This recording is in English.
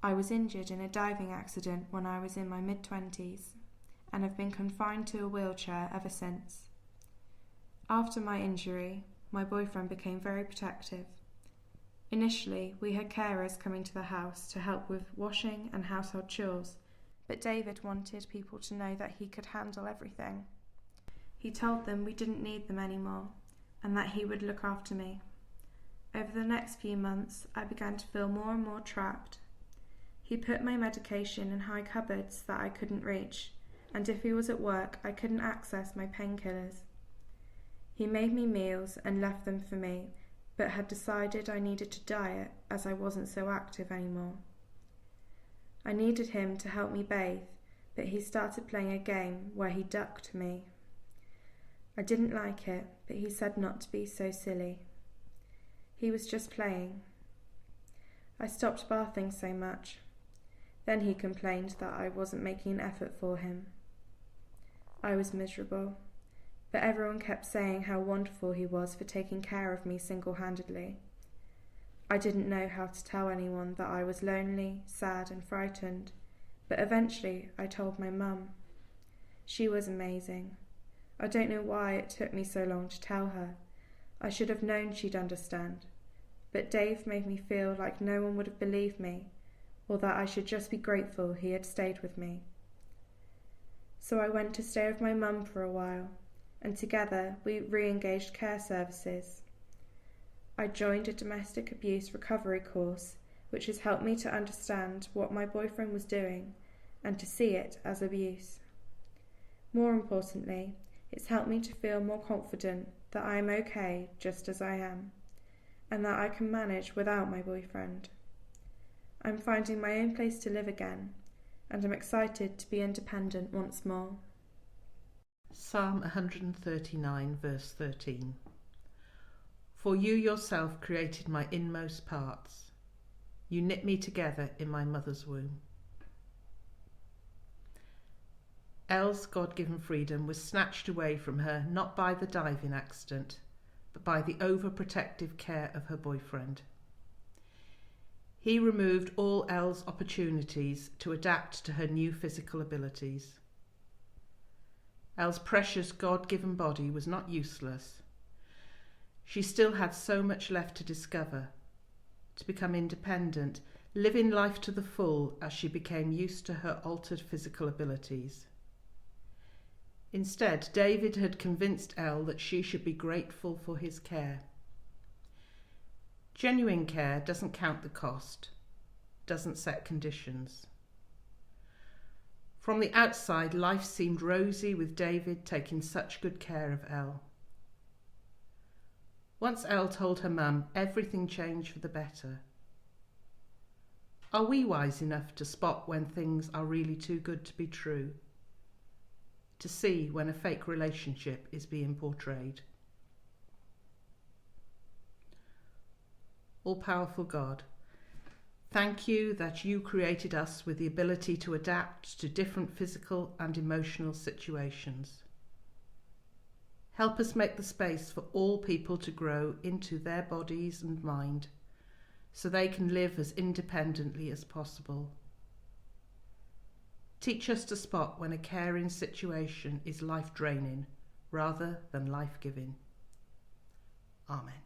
I was injured in a diving accident when I was in my mid-20s and have been confined to a wheelchair ever since. After my injury, my boyfriend became very protective. Initially, we had carers coming to the house to help with washing and household chores, but David wanted people to know that he could handle everything. He told them we didn't need them anymore and that he would look after me. Over the next few months, I began to feel more and more trapped. He put my medication in high cupboards that I couldn't reach, and if he was at work, I couldn't access my painkillers. He made me meals and left them for me, but had decided I needed to diet as I wasn't so active anymore. I needed him to help me bathe, but he started playing a game where he ducked me. I didn't like it, but he said not to be so silly. He was just playing. I stopped bathing so much. Then he complained that I wasn't making an effort for him. I was miserable, but everyone kept saying how wonderful he was for taking care of me single-handedly. I didn't know how to tell anyone that I was lonely, sad and frightened, but eventually I told my mum. She was amazing. I don't know why it took me so long to tell her. I should have known she'd understand, but Dave made me feel like no one would have believed me, or that I should just be grateful he had stayed with me. So I went to stay with my mum for a while, and together we re-engaged care services. I joined a domestic abuse recovery course, which has helped me to understand what my boyfriend was doing and to see it as abuse. More importantly, it's helped me to feel more confident that I am okay just as I am, and that I can manage without my boyfriend. I'm finding my own place to live again, and I'm excited to be independent once more. Psalm 139, verse 13. For you yourself created my inmost parts. You knit me together in my mother's womb. Elle's God-given freedom was snatched away from her not by the diving accident, but by the overprotective care of her boyfriend. He removed all Elle's opportunities to adapt to her new physical abilities. Elle's precious God-given body was not useless. She still had so much left to discover, to become independent, living life to the full as she became used to her altered physical abilities. Instead, David had convinced Elle that she should be grateful for his care. Genuine care doesn't count the cost, doesn't set conditions. From the outside, life seemed rosy with David taking such good care of Elle. Once Elle told her mum, everything changed for the better. Are we wise enough to spot when things are really too good to be true? To see when a fake relationship is being portrayed? All-powerful God, thank you that you created us with the ability to adapt to different physical and emotional situations. Help us make the space for all people to grow into their bodies and mind, so they can live as independently as possible. Teach us to spot when a caring situation is life-draining rather than life-giving. Amen.